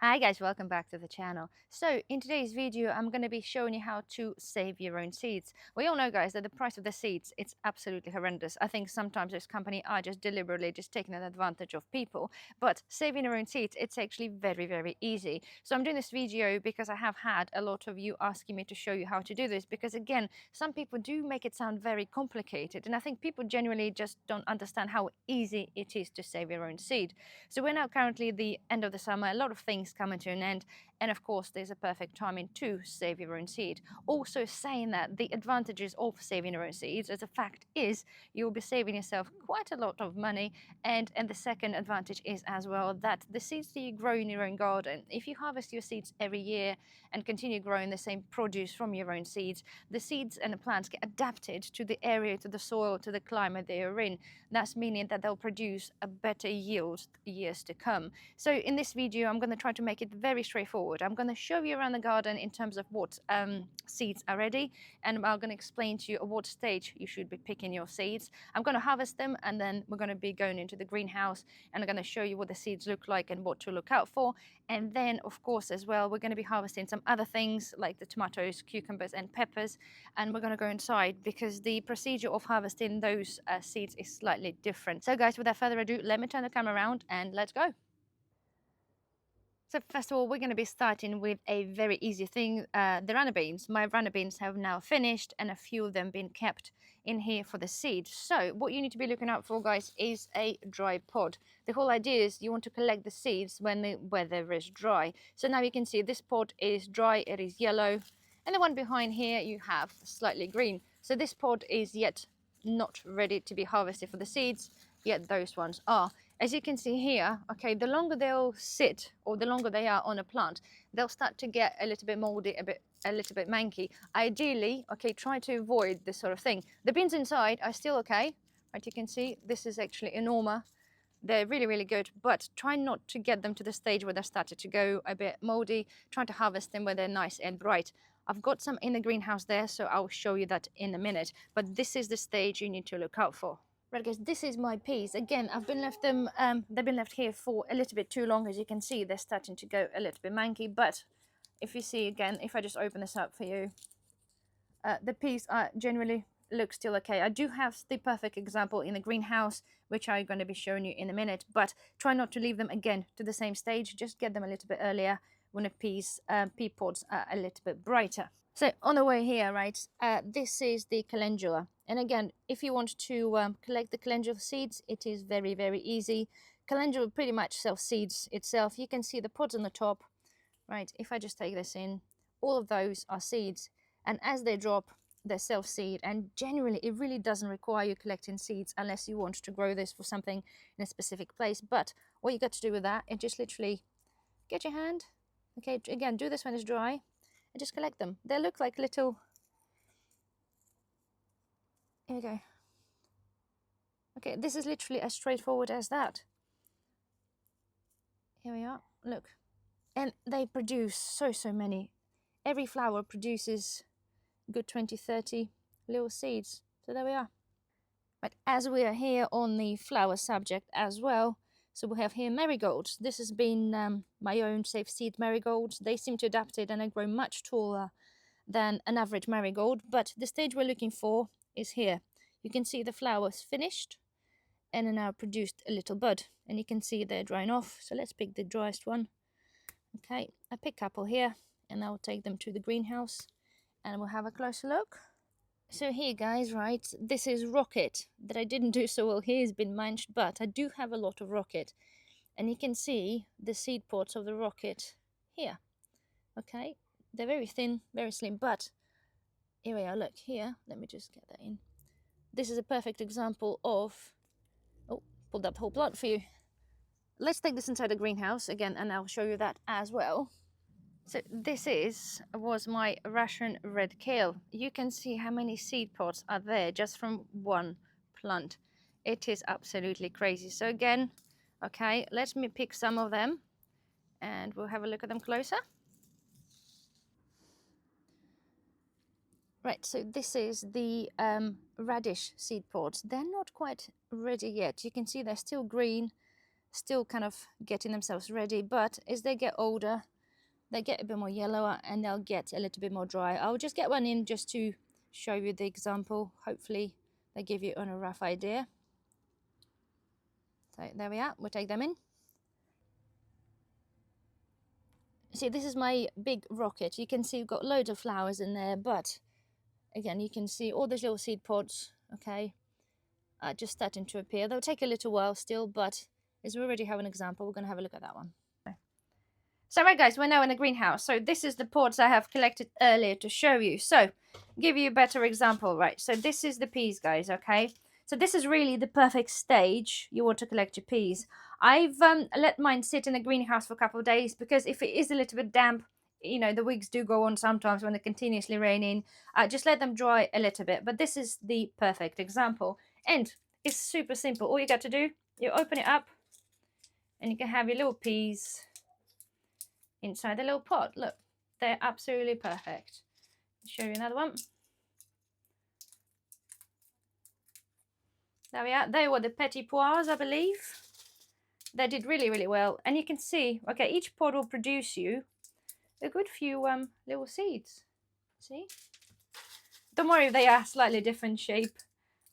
Hi guys, welcome back to the channel. So in today's video I'm going to be showing you how to save your own seeds. We all know guys that the price of the seeds, it's absolutely horrendous. I think sometimes this company are just deliberately just taking an advantage of people, but saving your own seeds, it's actually very easy. So I'm doing this video because I have had a lot of you asking me to show you how to do this, because again, some people do make it sound very complicated, and I think people genuinely just don't understand how easy it is to save your own seed. So we're now currently at the end of the summer, a lot of things coming to an end, and of course there's a perfect timing to save your own seed. Also saying that the advantages of saving your own seeds, as a fact is, you'll be saving yourself quite a lot of money, and the second advantage is as well that the seeds that you grow in your own garden, if you harvest your seeds every year and continue growing the same produce from your own seeds, the seeds and the plants get adapted to the area, to the soil, to the climate they are in. That's meaning that they'll produce a better yield years to come. So in this video I'm going to try to make it very straightforward. I'm going to show you around the garden in terms of what seeds are ready, and I'm going to explain to you at what stage you should be picking your seeds. I'm going to harvest them, and then we're going to be going into the greenhouse and I'm going to show you what the seeds look like and what to look out for. And then of course as well we're going to be harvesting some other things like the tomatoes, cucumbers and peppers, and we're going to go inside because the procedure of harvesting those seeds is slightly different. So guys, without further ado, let me turn the camera around and let's go. So first of all, we're going to be starting with a very easy thing, the runner beans. My runner beans have now finished and a few of them been kept in here for the seeds. So what you need to be looking out for, guys, is a dry pod. The whole idea is you want to collect the seeds when the weather is dry. So now you can see this pod is dry, it is yellow, and the one behind here you have slightly green. So this pod is yet not ready to be harvested for the seeds, yet those ones are. As you can see here, okay, the longer they'll sit or the longer they are on a plant, they'll start to get a little bit moldy, a little bit manky. Ideally, okay, try to avoid this sort of thing. The beans inside are still okay, right? You can see this is actually a Norma. They're really good, but try not to get them to the stage where they're started to go a bit moldy. Try to harvest them when they're nice and bright. I've got some in the greenhouse there, so I'll show you that in a minute, but this is the stage you need to look out for. Right guys, this is my peas. Again, I've been left them, they've been left here for a little bit too long. As you can see, they're starting to go a little bit manky, but if you see again, if I just open this up for you, the peas are generally look still okay. I do have the perfect example in the greenhouse, which I'm going to be showing you in a minute, but try not to leave them again to the same stage. Just get them a little bit earlier when the pea pods are a little bit brighter. So on the way here, right, this is the calendula. And again, if you want to collect the calendula seeds, it is very easy. Calendula pretty much self-seeds itself. You can see the pods on the top, right? If I just take this in, all of those are seeds. And as they drop, they self-seed. And generally, it really doesn't require you collecting seeds unless you want to grow this for something in a specific place. But what you got to do with that is just literally get your hand. Okay, again, do this when it's dry and just collect them. They look like little... Here we go. Okay, this is literally as straightforward as that. Here we are, look. And they produce so many. Every flower produces a good 20-30 little seeds. So there we are. But as we are here on the flower subject as well, so we have here marigolds. This has been my own safe seed marigolds. They seem to adapt it and they grow much taller than an average marigold. But the stage we're looking for is here. You can see the flowers finished and are now produced a little bud. And you can see they're drying off. So let's pick the driest one. Okay, I pick a couple here and I'll take them to the greenhouse and we'll have a closer look. So here guys, right, this is rocket that I didn't do so well here, has been manched, but I do have a lot of rocket. And you can see the seed pods of the rocket here. Okay, they're very thin, very slim, but here we are, look here, let me just get that in. This is a perfect example of, oh, pulled up the whole plant for you. Let's take this inside the greenhouse again and I'll show you that as well. So this was my Russian red kale. You can see how many seed pods are there just from one plant. It is absolutely crazy. So again, okay, let me pick some of them and we'll have a look at them closer. Right, so this is the radish seed pods. They're not quite ready yet. You can see they're still green. still kind of getting themselves ready, but as they get older, they get a bit more yellower and they'll get a little bit more dry. I'll just get one in just to show you the example. Hopefully they give you a rough idea. So there we are, we'll take them in. See, this is my big rocket. You can see we've got loads of flowers in there, but again, you can see all those little seed pods, okay, just starting to appear. They'll take a little while still, but as we already have an example, we're going to have a look at that one. So right guys, we're now in the greenhouse. So this is the pods I have collected earlier to show you. So give you a better example, right? So this is the peas, guys, okay? So this is really the perfect stage you want to collect your peas. I've let mine sit in the greenhouse for a couple of days because if it is a little bit damp, you know, the weeks do go on sometimes when it's continuously raining. Just let them dry a little bit. But this is the perfect example. And it's super simple. All you got to do, you open it up and you can have your little peas inside the little pot. Look, they're absolutely perfect. I'll show you another one. There we are. They were the petit pois, I believe. They did really, really well. And you can see, okay, each pod will produce you a good few little seeds. See? Don't worry if they are slightly different shape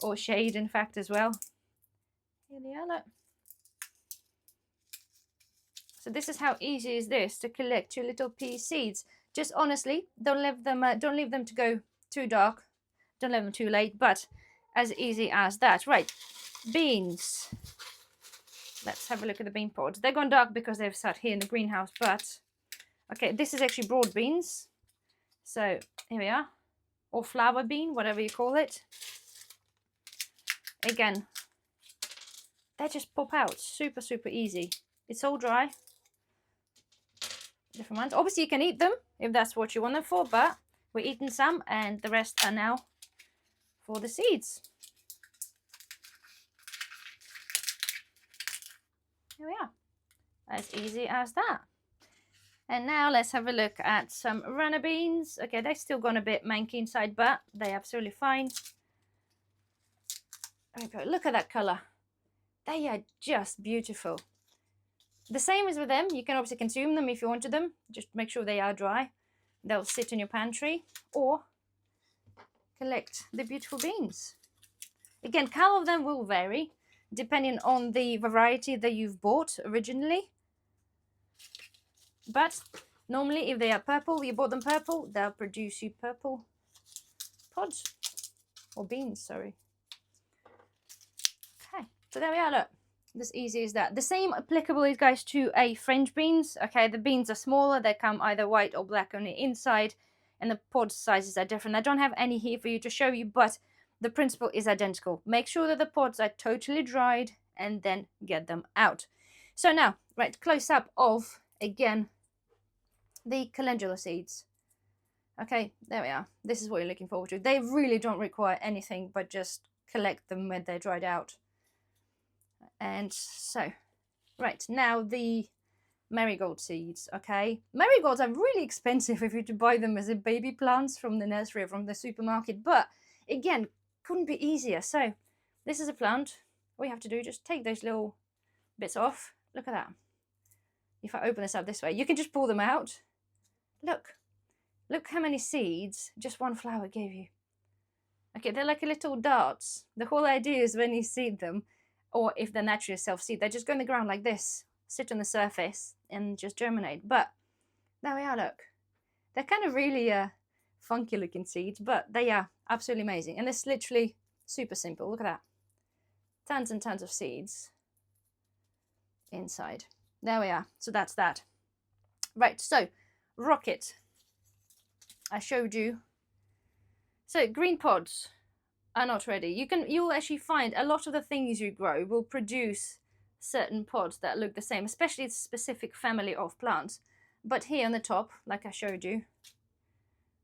or shade, in fact, as well. Here they are, look. So this is how easy is this to collect your little pea seeds. Just honestly, don't leave them to go too dark. Don't leave them too late, but as easy as that. Right, beans. Let's have a look at the bean pods. They're gone dark because they've sat here in the greenhouse, but okay, this is actually broad beans. So here we are, or flower bean, whatever you call it. Again, they just pop out super, super easy. It's all dry. Different ones. Obviously, you can eat them if that's what you want them for, but we're eating some, and the rest are now for the seeds. Here we are. As easy as that. And now let's have a look at some runner beans. Okay, they've still gone a bit manky inside, but they're absolutely fine. There we go. Look at that colour. They are just beautiful. The same as with them, you can obviously consume them if you wanted them. Just make sure they are dry. They'll sit in your pantry, or collect the beautiful beans. Again, colour of them will vary depending on the variety that you've bought originally. But normally if they are purple, you bought them purple, they'll produce you purple pods. Or beans, sorry. Okay, so there we are, look. As easy as that. The same applicable is, guys, to a French beans. Okay, the beans are smaller. They come either white or black on the inside, and the pod sizes are different. I don't have any here for you to show you, but the principle is identical. Make sure that the pods are totally dried and then get them out. So now, right, close up of, again, the calendula seeds. Okay, there we are. This is what you're looking forward to. They really don't require anything but just collect them when they're dried out. And so, right, now the marigold seeds, okay? Marigolds are really expensive if you to buy them as a baby plants from the nursery or from the supermarket, but again, couldn't be easier. So this is a plant. All you have to do is just take those little bits off. Look at that. If I open this up this way, you can just pull them out. Look how many seeds just one flower gave you. Okay, they're like a little darts. The whole idea is when you seed them, or if they're naturally self-seed, they just go in the ground like this, sit on the surface and just germinate. But there we are, look. They're kind of really funky looking seeds, but they are absolutely amazing. And it's literally super simple. Look at that. Tons and tons of seeds inside. There we are. So that's that. Right, so rocket. I showed you. So green pods are not ready. You'll actually find a lot of the things you grow will produce certain pods that look the same, especially a specific family of plants. But here on the top, like I showed you,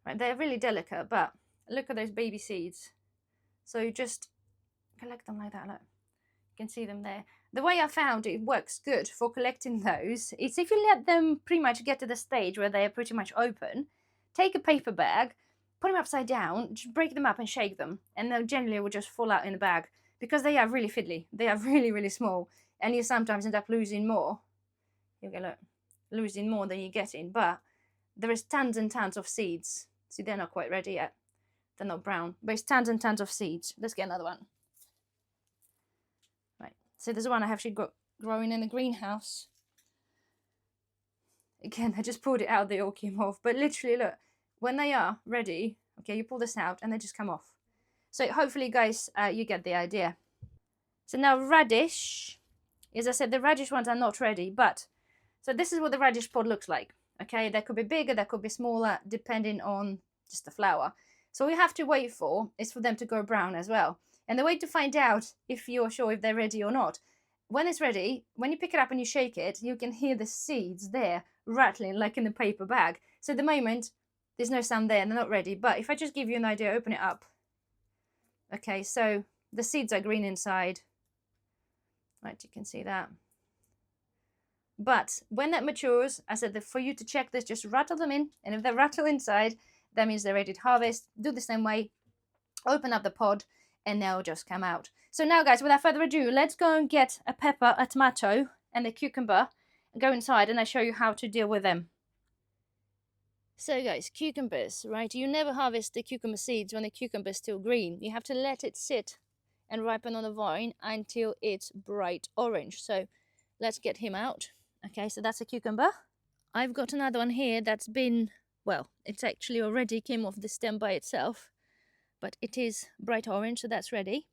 right, they're really delicate, but look at those baby seeds. So you just collect them like that, look. You can see them there. The way I found it works good for collecting those is if you let them pretty much get to the stage where they are pretty much open, take a paper bag, put them upside down, just break them up and shake them, and then generally it will just fall out in the bag. because they are really fiddly. They are really, really small. And you sometimes end up losing more. You go, look, losing more than you're getting. But there is tons and tons of seeds. See, they're not quite ready yet. They're not brown. But it's tons and tons of seeds. Let's get another one. Right. So there's one I actually got growing in the greenhouse. Again, I just pulled it out. They all came off. But literally, look, when they are ready, okay, you pull this out and they just come off. So hopefully, guys, you get the idea. So now radish, as I said, the radish ones are not ready, but so this is what the radish pod looks like. Okay, that could be bigger, that could be smaller, depending on just the flower. So all we have to wait for is for them to go brown as well. And the way to find out if you're sure if they're ready or not, when it's ready, when you pick it up and you shake it, you can hear the seeds there rattling like in the paper bag. So at the moment, there's no sound there and they're not ready. But if I just give you an idea, open it up. Okay, so the seeds are green inside. Right, you can see that. But when that matures, I said that for you to check this, just rattle them in. And if they rattle inside, that means they're ready to harvest. Do the same way. Open up the pod and they'll just come out. So now, guys, without further ado, let's go and get a pepper, a tomato, and a cucumber. And go inside and I'll show you how to deal with them. So, guys, cucumbers, right? You never harvest the cucumber seeds when the cucumber is still green. You have to let it sit and ripen on the vine until it's bright orange. So let's get him out. Okay, so that's a cucumber. I've got another one here that's been, well, it's actually already came off the stem by itself, but it is bright orange, so that's ready.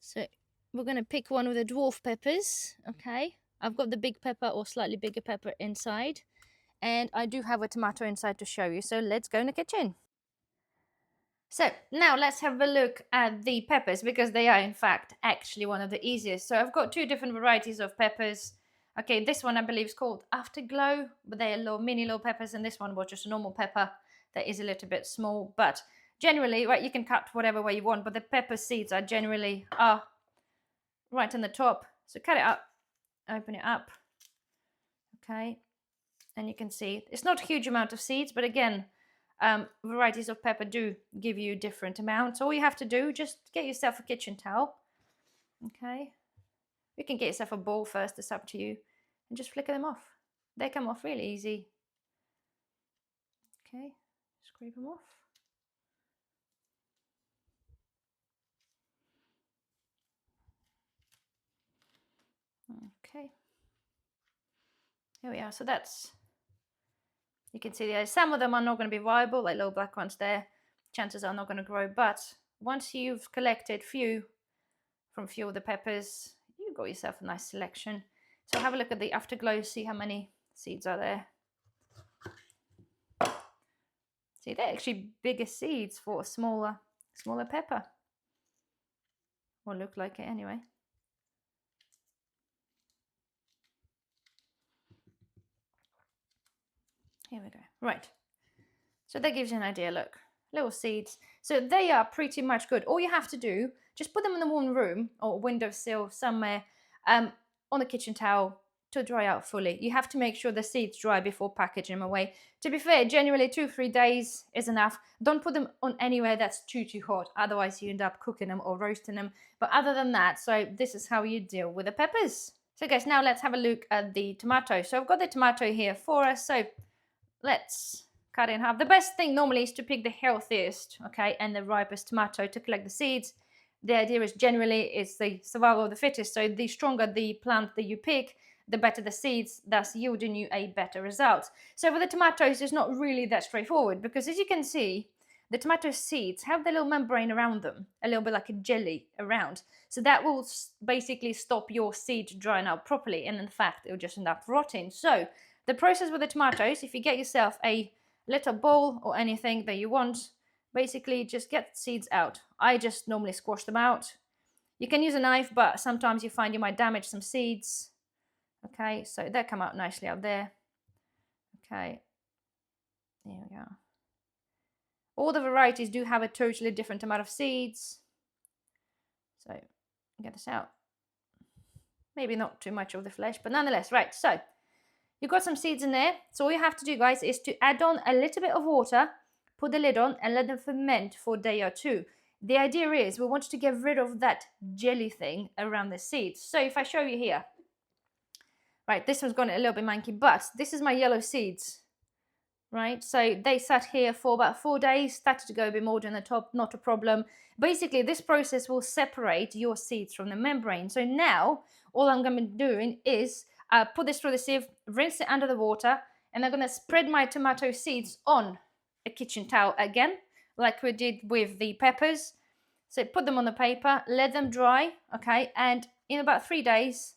So we're going to pick one of the dwarf peppers. Okay, I've got the big pepper or slightly bigger pepper inside, and I do have a tomato inside to show you. So let's go in the kitchen. So now let's have a look at the peppers, because they are in fact actually one of the easiest. So I've got two different varieties of peppers. Okay, this one I believe is called Afterglow, but they are little mini little peppers, and this one was just a normal pepper that is a little bit small. But generally, right, you can cut whatever way you want, but the pepper seeds are generally right on the top. So cut it up, open it up. Okay, and you can see it's not a huge amount of seeds, but again, varieties of pepper do give you different amounts. All you have to do, just get yourself a kitchen towel. Okay, you can get yourself a bowl first, it's up to you, and just flicker them off. They come off really easy. Okay, scrape them off. Okay, here we are. So that's, you can see there, some of them are not going to be viable, like little black ones there. Chances are not going to grow, but once you've collected few of the peppers, you've got yourself a nice selection. So have a look at the Afterglow, see how many seeds are there. See, they're actually bigger seeds for a smaller pepper. Or look like it anyway. Here we go. Right. So that gives you an idea, look. Little seeds. So they are pretty much good. All you have to do, just put them in the warm room or windowsill somewhere on the kitchen towel to dry out fully. You have to make sure the seeds dry before packaging them away. To be fair, generally 2-3 days is enough. Don't put them on anywhere that's too hot. Otherwise you end up cooking them or roasting them. But other than that, so this is how you deal with the peppers. So guys, now let's have a look at the tomato. So I've got the tomato here for us. So let's cut it in half. The best thing normally is to pick the healthiest, okay, and the ripest tomato to collect the seeds. The idea is generally it's the survival of the fittest. So the stronger the plant that you pick, the better the seeds, thus yielding you a better result. So for the tomatoes, it's not really that straightforward, because as you can see, the tomato seeds have the little membrane around them, a little bit like a jelly around. So that will basically stop your seed drying out properly, and in fact, it will just end up rotting. So the process with the tomatoes, if you get yourself a little bowl or anything that you want, basically just get seeds out. I just normally squash them out. You can use a knife, but sometimes you find you might damage some seeds. Okay, so they come out nicely out there. Okay, there we go. All the varieties do have a totally different amount of seeds. So get this out. Maybe not too much of the flesh, but nonetheless, right, so you've got some seeds in there. So all you have to do, guys, is to add on a little bit of water, put the lid on, and let them ferment for a day or two. The idea is we want to get rid of that jelly thing around the seeds. So if I show you here, right, this one's gone a little bit manky, but this is my yellow seeds, right? So they sat here for about 4 days, started to go a bit more than the top, not a problem. Basically, this process will separate your seeds from the membrane. So now, all I'm going to be doing is put this through the sieve, rinse it under the water, and I'm going to spread my tomato seeds on a kitchen towel again, like we did with the peppers. So put them on the paper, let them dry, okay? And in about 3 days,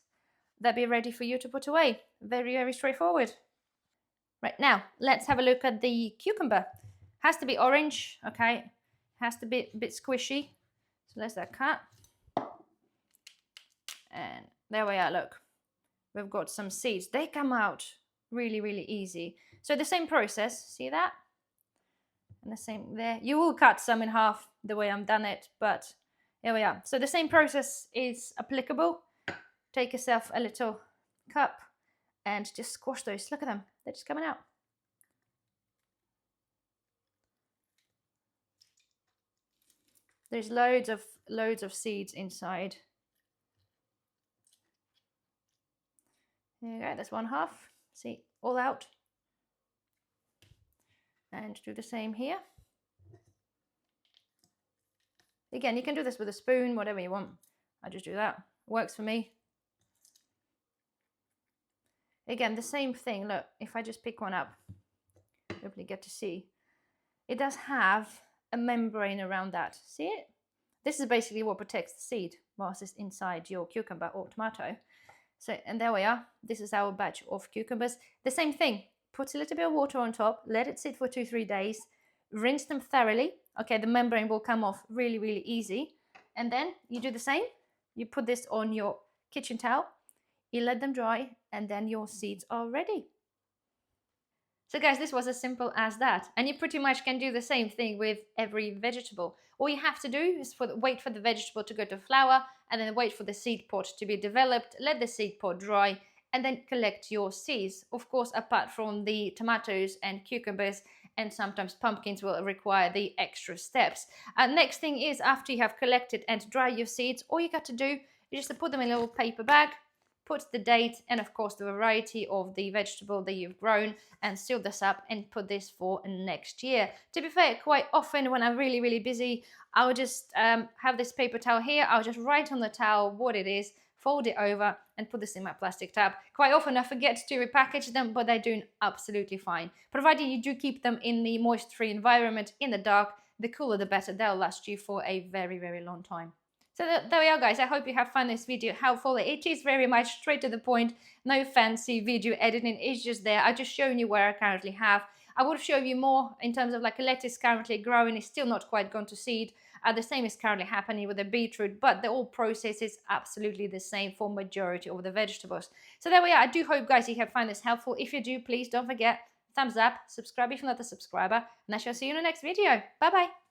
they'll be ready for you to put away. Very, very straightforward. Right, now, let's have a look at the cucumber. Has to be orange, okay? Has to be a bit squishy. So let's that cut. And there we are, look. We've got some seeds. They come out really, really easy. So the same process, see that? And the same there. You will cut some in half the way I've done it, but here we are. So the same process is applicable. Take yourself a little cup and just squash those. Look at them. They're just coming out. There's loads of seeds inside. There you go, that's one half. See, all out. And do the same here. Again, you can do this with a spoon, whatever you want. I just do that. Works for me. Again, the same thing. Look, if I just pick one up, hopefully get to see. It does have a membrane around that. See it? This is basically what protects the seed whilst it's inside your cucumber or tomato. So, and there we are. This is our batch of cucumbers. The same thing. Put a little bit of water on top. Let it sit for 2-3 days. Rinse them thoroughly. Okay, the membrane will come off really, really easy. And then you do the same. You put this on your kitchen towel. You let them dry, and then your seeds are ready. So guys, this was as simple as that. And you pretty much can do the same thing with every vegetable. All you have to do is wait for the vegetable to go to flower, and then wait for the seed pod to be developed, let the seed pod dry, and then collect your seeds. Of course, apart from the tomatoes and cucumbers, and sometimes pumpkins will require the extra steps. Next thing is, after you have collected and dry your seeds, all you got to do is just put them in a little paper bag, put the date and of course the variety of the vegetable that you've grown, and seal this up and put this for next year. To be fair, quite often when I'm really, really busy, I'll just have this paper towel here. I'll just write on the towel what it is, fold it over and put this in my plastic tub. Quite often I forget to repackage them, but they're doing absolutely fine. Provided you do keep them in the moist-free environment in the dark, the cooler the better. They'll last you for a very, very long time. So there we are, guys. I hope you have found this video helpful. It is very much straight to the point. No fancy video editing. It's just there. I've just shown you where I currently have. I will show you more in terms of like a lettuce currently growing. It's still not quite gone to seed. The same is currently happening with the beetroot, but the whole process is absolutely the same for majority of the vegetables. So there we are. I do hope, guys, you have found this helpful. If you do, please don't forget, thumbs up, subscribe if you're not a subscriber, and I shall see you in the next video. Bye-bye.